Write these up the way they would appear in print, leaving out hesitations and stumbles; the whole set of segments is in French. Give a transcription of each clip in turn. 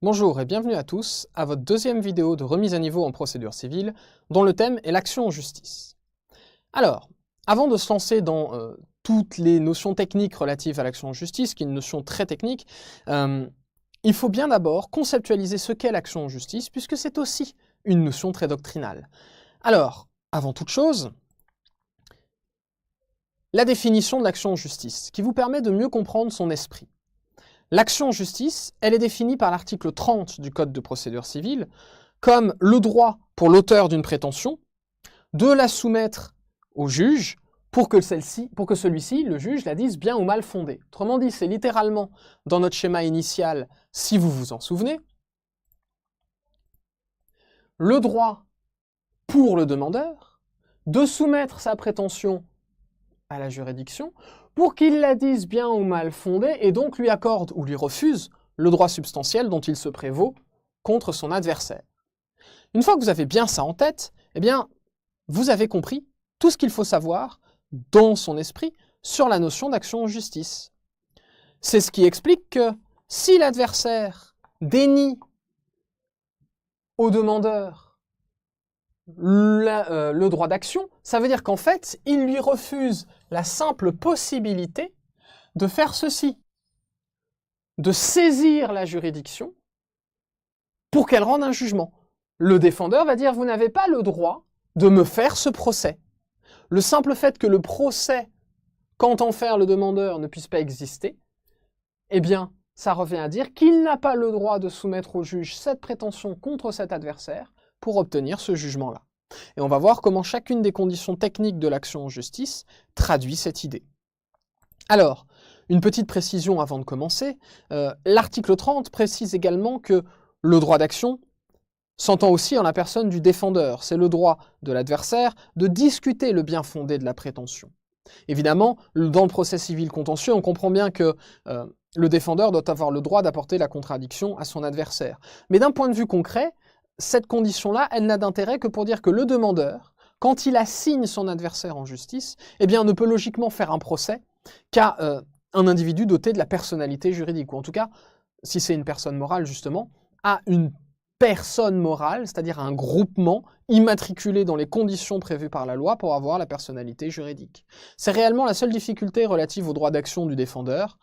Bonjour et bienvenue à tous à votre deuxième vidéo de remise à niveau en procédure civile, dont le thème est l'action en justice. Alors, avant de se lancer dans toutes les notions techniques relatives à l'action en justice, qui est une notion très technique, il faut bien d'abord conceptualiser ce qu'est l'action en justice, puisque c'est aussi une notion très doctrinale. Alors, avant toute chose, la définition de l'action en justice, qui vous permet de mieux comprendre son esprit. L'action en justice, elle est définie par l'article 30 du Code de procédure civile comme le droit pour l'auteur d'une prétention de la soumettre au juge pour que celui-ci, le juge, la dise bien ou mal fondée. Autrement dit, c'est littéralement, dans notre schéma initial, si vous vous en souvenez, le droit pour le demandeur de soumettre sa prétention à la juridiction pour qu'il la dise bien ou mal fondée et donc lui accorde ou lui refuse le droit substantiel dont il se prévaut contre son adversaire. Une fois que vous avez bien ça en tête, eh bien, vous avez compris tout ce qu'il faut savoir dans son esprit sur la notion d'action en justice. C'est ce qui explique que si l'adversaire dénie au demandeur le droit d'action, ça veut dire qu'en fait, il lui refuse la simple possibilité de faire ceci, de saisir la juridiction pour qu'elle rende un jugement. Le défendeur va dire « vous n'avez pas le droit de me faire ce procès ». Le simple fait que le procès qu'entend faire le demandeur ne puisse pas exister, eh bien, ça revient à dire qu'il n'a pas le droit de soumettre au juge cette prétention contre cet adversaire pour obtenir ce jugement-là. Et on va voir comment chacune des conditions techniques de l'action en justice traduit cette idée. Alors, une petite précision avant de commencer, l'article 30 précise également que le droit d'action s'entend aussi en la personne du défendeur. C'est le droit de l'adversaire de discuter le bien fondé de la prétention. Évidemment, dans le procès civil contentieux, on comprend bien que le défendeur doit avoir le droit d'apporter la contradiction à son adversaire. Mais d'un point de vue concret, cette condition-là, elle n'a d'intérêt que pour dire que le demandeur, quand il assigne son adversaire en justice, eh bien, ne peut logiquement faire un procès qu'à un individu doté de la personnalité juridique, ou en tout cas, si c'est une personne morale justement, à une personne morale, c'est-à-dire un groupement immatriculé dans les conditions prévues par la loi pour avoir la personnalité juridique. C'est réellement la seule difficulté relative au droit d'action du défendeur.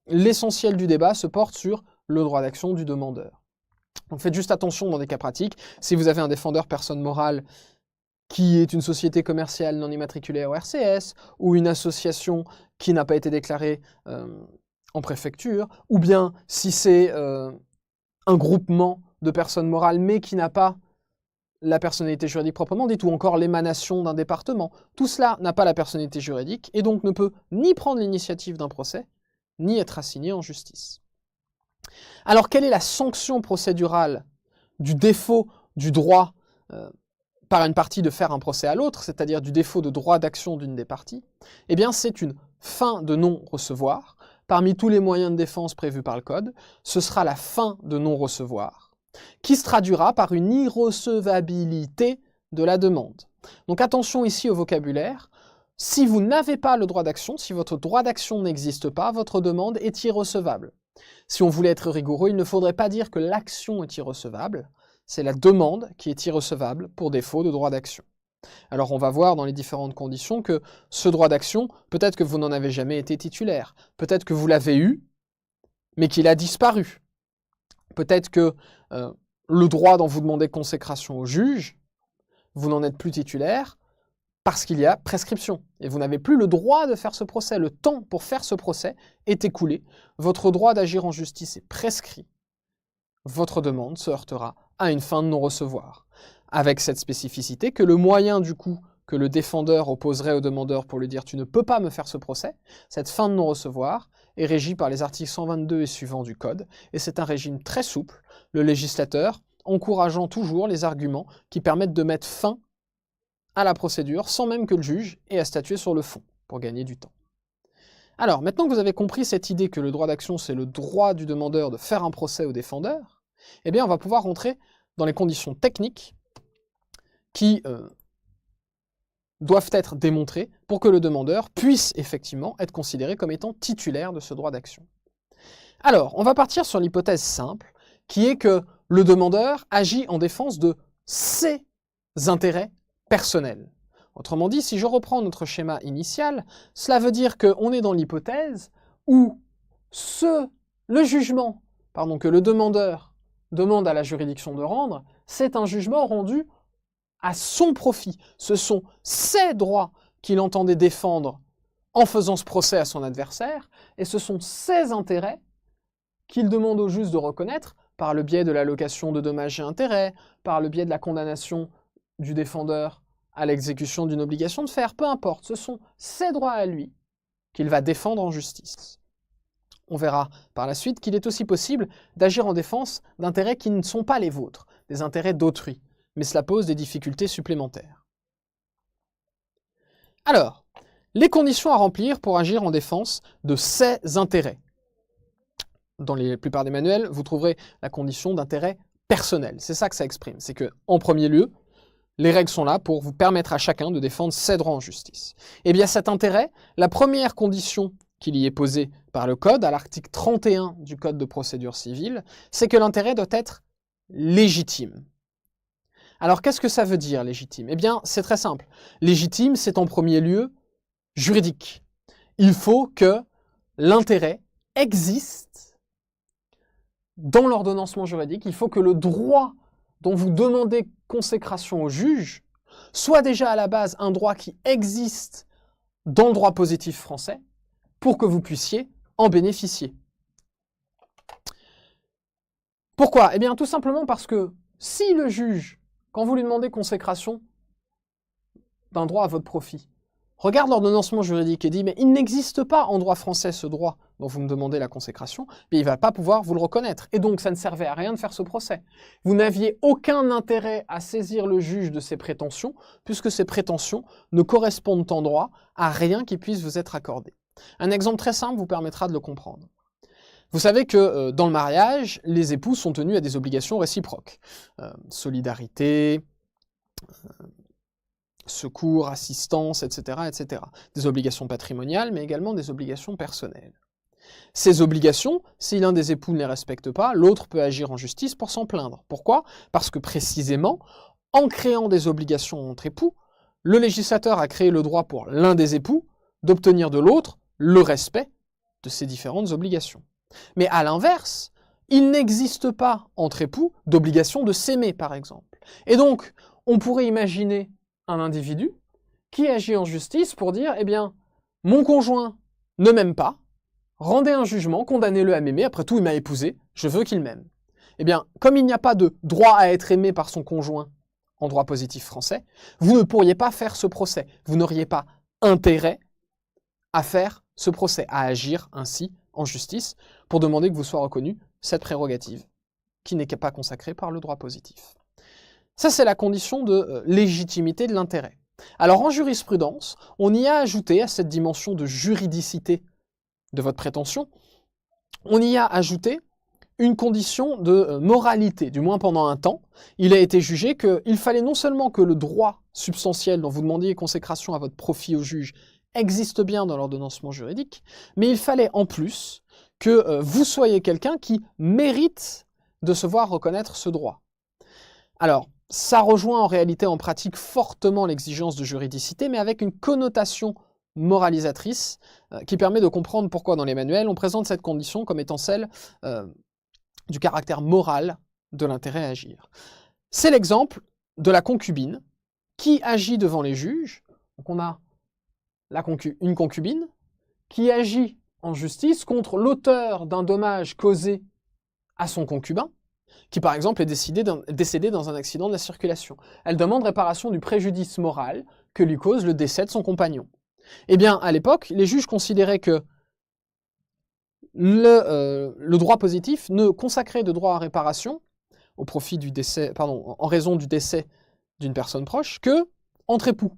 L'essentiel du débat se porte sur le droit d'action du demandeur. Donc faites juste attention dans des cas pratiques. Si vous avez un défendeur personne morale qui est une société commerciale non immatriculée au RCS, ou une association qui n'a pas été déclarée en préfecture, ou bien si c'est un groupement de personnes morales mais qui n'a pas la personnalité juridique proprement dite, ou encore l'émanation d'un département, tout cela n'a pas la personnalité juridique et donc ne peut ni prendre l'initiative d'un procès, ni être assigné en justice. Alors, quelle est la sanction procédurale du défaut du droit par une partie de faire un procès à l'autre, c'est-à-dire du défaut de droit d'action d'une des parties? Eh bien, c'est une fin de non-recevoir. Parmi tous les moyens de défense prévus par le Code, ce sera la fin de non-recevoir, qui se traduira par une irrecevabilité de la demande. Donc attention ici au vocabulaire. Si vous n'avez pas le droit d'action, si votre droit d'action n'existe pas, votre demande est irrecevable. Si on voulait être rigoureux, il ne faudrait pas dire que l'action est irrecevable, c'est la demande qui est irrecevable pour défaut de droit d'action. Alors on va voir dans les différentes conditions que ce droit d'action, peut-être que vous n'en avez jamais été titulaire, peut-être que vous l'avez eu, mais qu'il a disparu. Peut-être que le droit dont vous demandez consécration au juge, vous n'en êtes plus titulaire parce qu'il y a prescription. Et vous n'avez plus le droit de faire ce procès. Le temps pour faire ce procès est écoulé. Votre droit d'agir en justice est prescrit. Votre demande se heurtera à une fin de non-recevoir. Avec cette spécificité que le moyen du coup que le défendeur opposerait au demandeur pour lui dire « tu ne peux pas me faire ce procès », cette fin de non-recevoir est régie par les articles 122 et suivants du Code, et c'est un régime très souple, le législateur encourageant toujours les arguments qui permettent de mettre fin à la procédure sans même que le juge ait à statuer sur le fond, pour gagner du temps. Alors, maintenant que vous avez compris cette idée que le droit d'action, c'est le droit du demandeur de faire un procès au défendeur, eh bien on va pouvoir rentrer dans les conditions techniques qui doivent être démontrées pour que le demandeur puisse effectivement être considéré comme étant titulaire de ce droit d'action. Alors, on va partir sur l'hypothèse simple qui est que le demandeur agit en défense de ses intérêts personnels. Autrement dit, si je reprends notre schéma initial, cela veut dire qu'on est dans l'hypothèse où le jugement que le demandeur demande à la juridiction de rendre, c'est un jugement rendu à son profit. Ce sont ses droits qu'il entendait défendre en faisant ce procès à son adversaire, et ce sont ses intérêts qu'il demande au juge de reconnaître par le biais de l'allocation de dommages et intérêts, par le biais de la condamnation du défendeur à l'exécution d'une obligation de faire, peu importe, ce sont ses droits à lui qu'il va défendre en justice. On verra par la suite qu'il est aussi possible d'agir en défense d'intérêts qui ne sont pas les vôtres, des intérêts d'autrui, mais cela pose des difficultés supplémentaires. Alors, les conditions à remplir pour agir en défense de ses intérêts. Dans la plupart des manuels, vous trouverez la condition d'intérêt personnel. C'est ça que ça exprime. C'est que, en premier lieu, les règles sont là pour vous permettre à chacun de défendre ses droits en justice. Eh bien, cet intérêt, la première condition qu'il y est posée par le Code, à l'article 31 du Code de procédure civile, c'est que l'intérêt doit être légitime. Alors, qu'est-ce que ça veut dire, légitime? Eh bien, c'est très simple. Légitime, c'est en premier lieu juridique. Il faut que l'intérêt existe dans l'ordonnancement juridique. Il faut que le droit dont vous demandez consécration au juge soit déjà à la base un droit qui existe dans le droit positif français pour que vous puissiez en bénéficier. Pourquoi? Eh bien, tout simplement parce que si le juge, quand vous lui demandez consécration d'un droit à votre profit, regarde l'ordonnancement juridique et dit « mais il n'existe pas en droit français ce droit dont vous me demandez la consécration », mais il ne va pas pouvoir vous le reconnaître. Et donc, ça ne servait à rien de faire ce procès. Vous n'aviez aucun intérêt à saisir le juge de ses prétentions, puisque ces prétentions ne correspondent en droit à rien qui puisse vous être accordé. Un exemple très simple vous permettra de le comprendre. Vous savez que dans le mariage, les époux sont tenus à des obligations réciproques. Solidarité, secours, assistance, etc., etc. Des obligations patrimoniales, mais également des obligations personnelles. Ces obligations, si l'un des époux ne les respecte pas, l'autre peut agir en justice pour s'en plaindre. Pourquoi? Parce que précisément, en créant des obligations entre époux, le législateur a créé le droit pour l'un des époux d'obtenir de l'autre le respect de ces différentes obligations. Mais à l'inverse, il n'existe pas entre époux d'obligation de s'aimer, par exemple. Et donc, on pourrait imaginer un individu qui agit en justice pour dire « Eh bien, mon conjoint ne m'aime pas, rendez un jugement, condamnez-le à m'aimer, après tout il m'a épousé, je veux qu'il m'aime. » Eh bien, comme il n'y a pas de droit à être aimé par son conjoint en droit positif français, vous ne pourriez pas faire ce procès. Vous n'auriez pas intérêt à faire ce procès, à agir ainsi en justice pour demander que vous soit reconnue cette prérogative qui n'est pas consacrée par le droit positif. Ça, c'est la condition de légitimité de l'intérêt. Alors, en jurisprudence, on y a ajouté à cette dimension de juridicité de votre prétention, on y a ajouté une condition de moralité, du moins pendant un temps. Il a été jugé qu'il fallait non seulement que le droit substantiel dont vous demandiez consécration à votre profit au juge existe bien dans l'ordonnancement juridique, mais il fallait en plus que vous soyez quelqu'un qui mérite de se voir reconnaître ce droit. Alors, ça rejoint en réalité en pratique fortement l'exigence de juridicité, mais avec une connotation moralisatrice qui permet de comprendre pourquoi dans les manuels on présente cette condition comme étant celle du caractère moral de l'intérêt à agir. C'est l'exemple de la concubine qui agit devant les juges. Donc on a une concubine qui agit en justice contre l'auteur d'un dommage causé à son concubin, qui par exemple est décédé dans un accident de la circulation. Elle demande réparation du préjudice moral que lui cause le décès de son compagnon. Eh bien, à l'époque, les juges considéraient que le droit positif ne consacrait de droit à réparation au profit du décès, en raison du décès d'une personne proche que entre époux.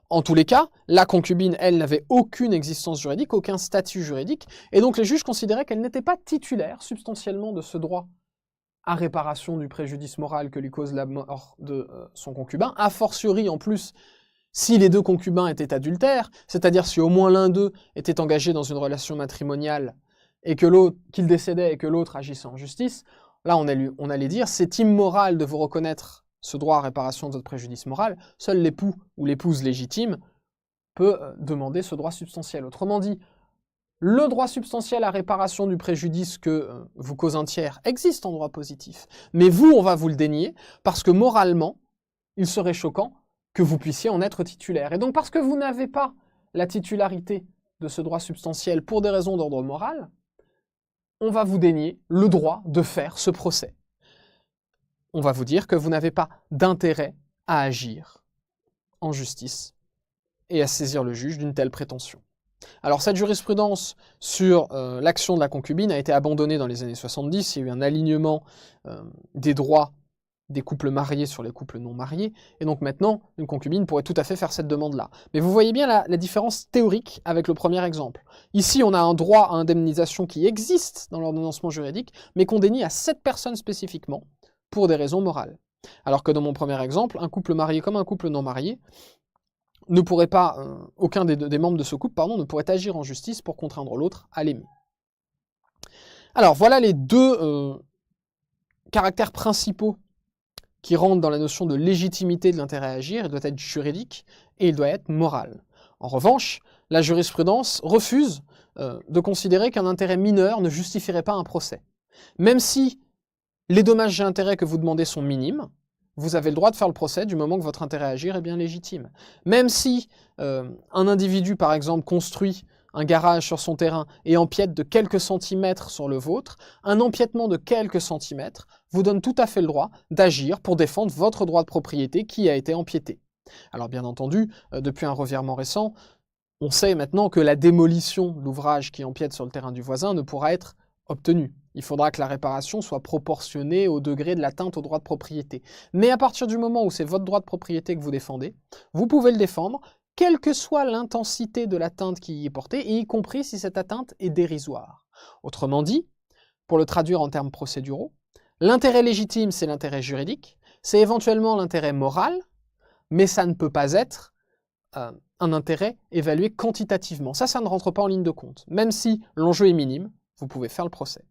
En tous les cas, la concubine, elle, n'avait aucune existence juridique, aucun statut juridique, et donc les juges considéraient qu'elle n'était pas titulaire substantiellement de ce droit à réparation du préjudice moral que lui cause la mort de son concubin, a fortiori en plus si les deux concubins étaient adultères, c'est-à-dire si au moins l'un d'eux était engagé dans une relation matrimoniale et que qu'il décédait et que l'autre agissait en justice, là on allait dire c'est immoral de vous reconnaître ce droit à réparation de votre préjudice moral, seul l'époux ou l'épouse légitime peut demander ce droit substantiel. Autrement dit, le droit substantiel à réparation du préjudice que vous cause un tiers existe en droit positif, mais vous, on va vous le dénier parce que moralement, il serait choquant que vous puissiez en être titulaire. Et donc parce que vous n'avez pas la titularité de ce droit substantiel pour des raisons d'ordre moral, on va vous dénier le droit de faire ce procès. On va vous dire que vous n'avez pas d'intérêt à agir en justice et à saisir le juge d'une telle prétention. Alors cette jurisprudence sur l'action de la concubine a été abandonnée dans les années 70, il y a eu un alignement des droits des couples mariés sur les couples non mariés, et donc maintenant, une concubine pourrait tout à fait faire cette demande-là. Mais vous voyez bien la différence théorique avec le premier exemple. Ici, on a un droit à indemnisation qui existe dans l'ordonnancement juridique, mais qu'on dénie à cette personne spécifiquement, pour des raisons morales. Alors que dans mon premier exemple, un couple marié comme un couple non marié, ne pourrait pas, aucun des membres de ce couple, ne pourrait agir en justice pour contraindre l'autre à l'aimer. Alors voilà les deux caractères principaux qui rentrent dans la notion de légitimité de l'intérêt à agir. Il doit être juridique et il doit être moral. En revanche, la jurisprudence refuse de considérer qu'un intérêt mineur ne justifierait pas un procès. Même si les dommages et intérêts que vous demandez sont minimes, vous avez le droit de faire le procès du moment que votre intérêt à agir est bien légitime. Même si un individu, par exemple, construit un garage sur son terrain et empiète de quelques centimètres sur le vôtre, un empiètement de quelques centimètres vous donne tout à fait le droit d'agir pour défendre votre droit de propriété qui a été empiété. Alors bien entendu, depuis un revirement récent, on sait maintenant que la démolition de l'ouvrage qui empiète sur le terrain du voisin ne pourra être obtenue. Il faudra que la réparation soit proportionnée au degré de l'atteinte au droit de propriété. Mais à partir du moment où c'est votre droit de propriété que vous défendez, vous pouvez le défendre, quelle que soit l'intensité de l'atteinte qui y est portée, et y compris si cette atteinte est dérisoire. Autrement dit, pour le traduire en termes procéduraux, l'intérêt légitime, c'est l'intérêt juridique, c'est éventuellement l'intérêt moral, mais ça ne peut pas être un intérêt évalué quantitativement. Ça ne rentre pas en ligne de compte. Même si l'enjeu est minime, vous pouvez faire le procès.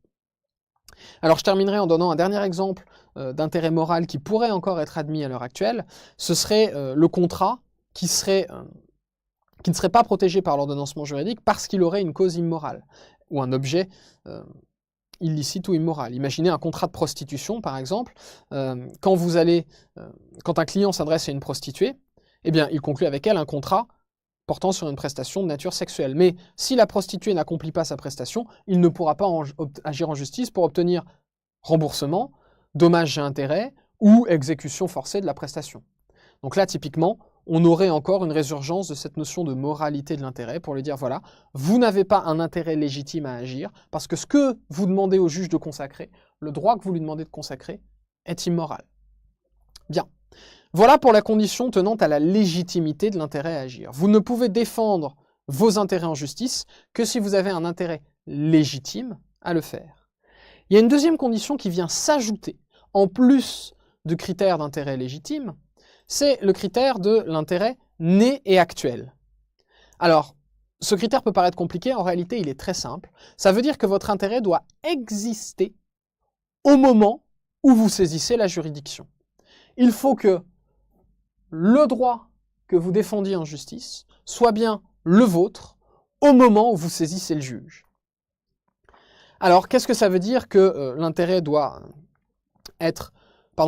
Alors je terminerai en donnant un dernier exemple d'intérêt moral qui pourrait encore être admis à l'heure actuelle. Ce serait le contrat qui ne serait pas protégé par l'ordonnancement juridique parce qu'il aurait une cause immorale, ou un objet illicite ou immoral. Imaginez un contrat de prostitution, par exemple. Quand un client s'adresse à une prostituée, eh bien, il conclut avec elle un contrat portant sur une prestation de nature sexuelle. Mais si la prostituée n'accomplit pas sa prestation, il ne pourra pas agir en justice pour obtenir remboursement, dommages et intérêts ou exécution forcée de la prestation. Donc là, typiquement, on aurait encore une résurgence de cette notion de moralité de l'intérêt pour lui dire, voilà, vous n'avez pas un intérêt légitime à agir parce que ce que vous demandez au juge de consacrer, le droit que vous lui demandez de consacrer, est immoral. Bien. Voilà pour la condition tenant à la légitimité de l'intérêt à agir. Vous ne pouvez défendre vos intérêts en justice que si vous avez un intérêt légitime à le faire. Il y a une deuxième condition qui vient s'ajouter, en plus du critère d'intérêt légitime, c'est le critère de l'intérêt né et actuel. Alors, ce critère peut paraître compliqué, en réalité il est très simple. Ça veut dire que votre intérêt doit exister au moment où vous saisissez la juridiction. Il faut que le droit que vous défendiez en justice soit bien le vôtre au moment où vous saisissez le juge. Alors, qu'est-ce que ça veut dire que l'intérêt doit être,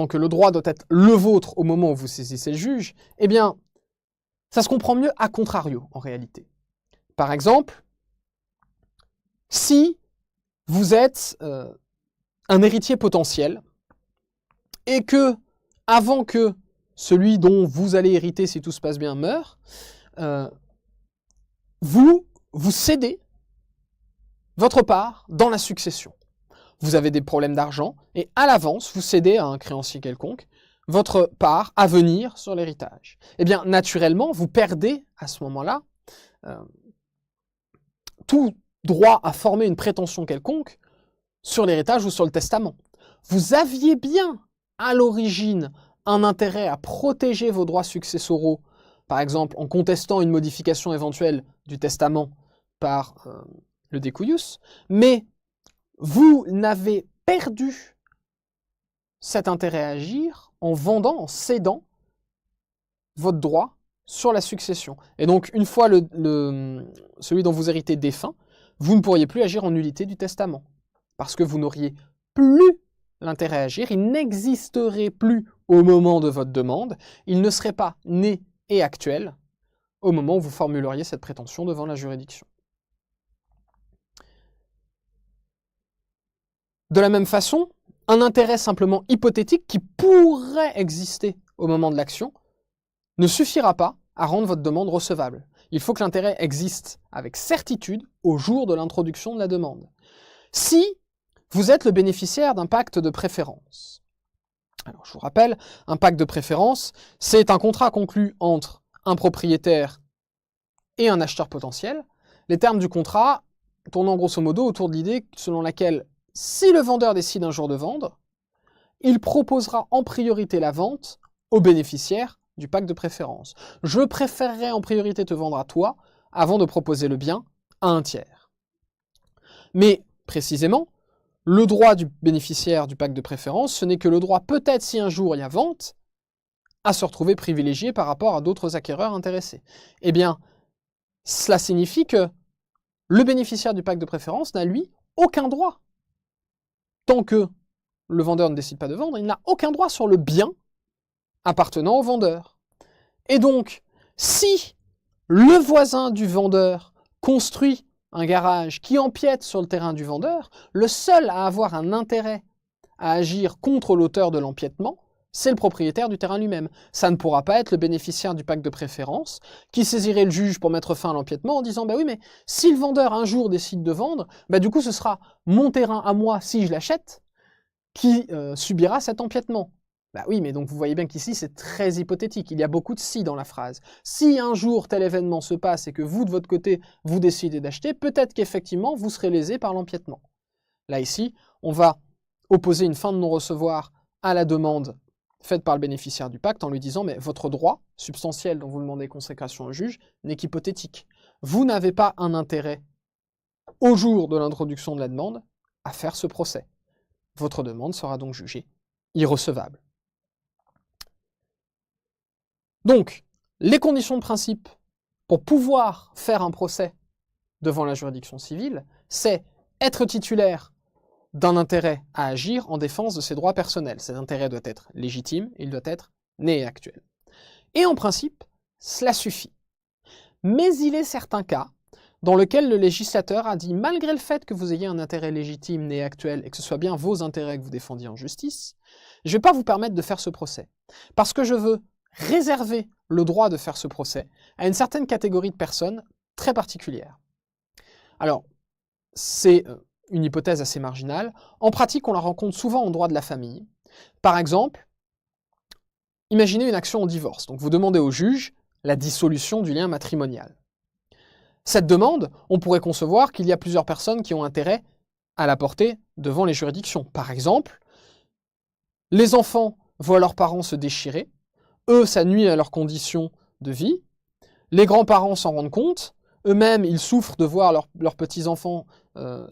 que le droit doit être le vôtre au moment où vous saisissez le juge? Eh bien, ça se comprend mieux à contrario, en réalité. Par exemple, si vous êtes un héritier potentiel et que, avant que celui dont vous allez hériter si tout se passe bien meurt, vous cédez votre part dans la succession. Vous avez des problèmes d'argent et à l'avance, vous cédez à un créancier quelconque votre part à venir sur l'héritage. Eh bien, naturellement, vous perdez à ce moment-là tout droit à former une prétention quelconque sur l'héritage ou sur le testament. Vous aviez bien à l'origine un intérêt à protéger vos droits successoraux, par exemple en contestant une modification éventuelle du testament par le decujus, mais vous n'avez perdu cet intérêt à agir en vendant, en cédant votre droit sur la succession. Et donc, une fois celui dont vous héritez défunt, vous ne pourriez plus agir en nullité du testament, parce que vous n'auriez plus l'intérêt à agir, il n'existerait plus au moment de votre demande, il ne serait pas né et actuel au moment où vous formuleriez cette prétention devant la juridiction. De la même façon, un intérêt simplement hypothétique qui pourrait exister au moment de l'action ne suffira pas à rendre votre demande recevable. Il faut que l'intérêt existe avec certitude au jour de l'introduction de la demande. Si vous êtes le bénéficiaire d'un pacte de préférence, alors je vous rappelle, un pacte de préférence, c'est un contrat conclu entre un propriétaire et un acheteur potentiel. Les termes du contrat tournant grosso modo autour de l'idée selon laquelle si le vendeur décide un jour de vendre, il proposera en priorité la vente au bénéficiaire du pacte de préférence. Je préférerais en priorité te vendre à toi avant de proposer le bien à un tiers. Mais précisément, le droit du bénéficiaire du pacte de préférence, ce n'est que le droit, peut-être si un jour il y a vente, à se retrouver privilégié par rapport à d'autres acquéreurs intéressés. Eh bien, cela signifie que le bénéficiaire du pacte de préférence n'a, lui, aucun droit. Tant que le vendeur ne décide pas de vendre, il n'a aucun droit sur le bien appartenant au vendeur. Et donc, si le voisin du vendeur construit un garage qui empiète sur le terrain du vendeur, le seul à avoir un intérêt à agir contre l'auteur de l'empiètement, c'est le propriétaire du terrain lui-même. Ça ne pourra pas être le bénéficiaire du pacte de préférence qui saisirait le juge pour mettre fin à l'empiètement en disant « bah oui, mais si le vendeur un jour décide de vendre, bah du coup ce sera mon terrain à moi si je l'achète qui subira cet empiètement ». Bah oui, mais donc vous voyez bien qu'ici c'est très hypothétique, il y a beaucoup de « si » dans la phrase. Si un jour tel événement se passe et que vous de votre côté vous décidez d'acheter, peut-être qu'effectivement vous serez lésé par l'empiètement. Là ici, on va opposer une fin de non-recevoir à la demande faite par le bénéficiaire du pacte en lui disant « mais votre droit substantiel dont vous demandez consécration au juge n'est qu'hypothétique. Vous n'avez pas un intérêt, au jour de l'introduction de la demande, à faire ce procès. Votre demande sera donc jugée irrecevable. » Donc, les conditions de principe pour pouvoir faire un procès devant la juridiction civile, c'est être titulaire d'un intérêt à agir en défense de ses droits personnels. Cet intérêt doit être légitime, il doit être né et actuel. Et en principe, cela suffit. Mais il est certains cas dans lesquels le législateur a dit, malgré le fait que vous ayez un intérêt légitime, né et actuel, et que ce soit bien vos intérêts que vous défendiez en justice, je ne vais pas vous permettre de faire ce procès. Parce que je veux réserver le droit de faire ce procès à une certaine catégorie de personnes très particulière. Alors, c'est une hypothèse assez marginale. En pratique, on la rencontre souvent en droit de la famille. Par exemple, imaginez une action en divorce. Donc vous demandez au juge la dissolution du lien matrimonial. Cette demande, on pourrait concevoir qu'il y a plusieurs personnes qui ont intérêt à la porter devant les juridictions. Par exemple, les enfants voient leurs parents se déchirer, eux, ça nuit à leurs conditions de vie, les grands-parents s'en rendent compte, eux-mêmes, ils souffrent de voir leurs petits-enfants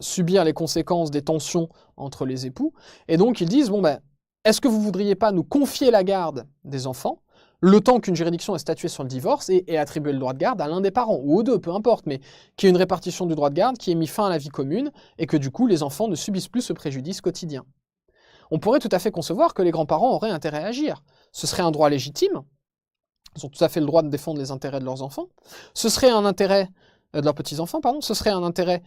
subir les conséquences des tensions entre les époux, et donc ils disent, bon ben, est-ce que vous ne voudriez pas nous confier la garde des enfants, le temps qu'une juridiction ait statué sur le divorce et attribuer le droit de garde à l'un des parents, ou aux deux, peu importe, mais qu'il y ait une répartition du droit de garde qui ait mis fin à la vie commune, et que du coup les enfants ne subissent plus ce préjudice quotidien. On pourrait tout à fait concevoir que les grands-parents auraient intérêt à agir. Ce serait un droit légitime, ils ont tout à fait le droit de défendre les intérêts de leurs enfants, ce serait un intérêt de leurs petits-enfants, pardon, ce serait un intérêt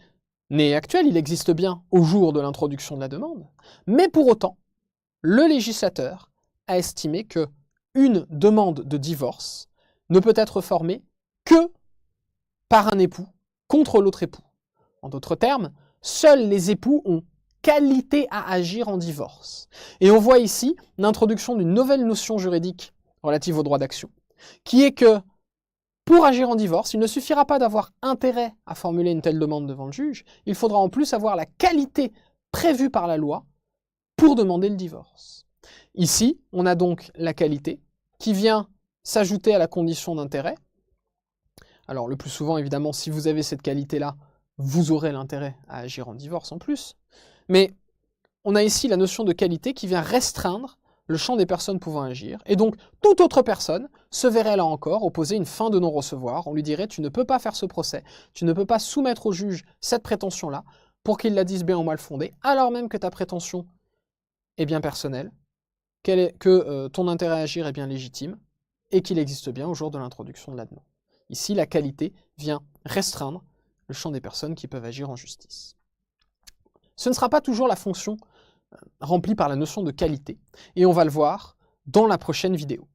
né et actuel, il existe bien au jour de l'introduction de la demande, mais pour autant, le législateur a estimé que une demande de divorce ne peut être formée que par un époux contre l'autre époux. En d'autres termes, seuls les époux ont qualité à agir en divorce. Et on voit ici l'introduction d'une nouvelle notion juridique relative au droit d'action, qui est que pour agir en divorce, il ne suffira pas d'avoir intérêt à formuler une telle demande devant le juge, il faudra en plus avoir la qualité prévue par la loi pour demander le divorce. Ici, on a donc la qualité qui vient s'ajouter à la condition d'intérêt. Alors le plus souvent, évidemment, si vous avez cette qualité-là, vous aurez l'intérêt à agir en divorce en plus. Mais on a ici la notion de qualité qui vient restreindre le champ des personnes pouvant agir, et donc toute autre personne se verrait là encore opposer une fin de non-recevoir. On lui dirait « tu ne peux pas faire ce procès, tu ne peux pas soumettre au juge cette prétention-là pour qu'il la dise bien ou mal fondée, alors même que ta prétention est bien personnelle, que ton intérêt à agir est bien légitime, et qu'il existe bien au jour de l'introduction de l'adment. » Ici, la qualité vient restreindre le champ des personnes qui peuvent agir en justice. Ce ne sera pas toujours la fonction remplie par la notion de qualité, et on va le voir dans la prochaine vidéo.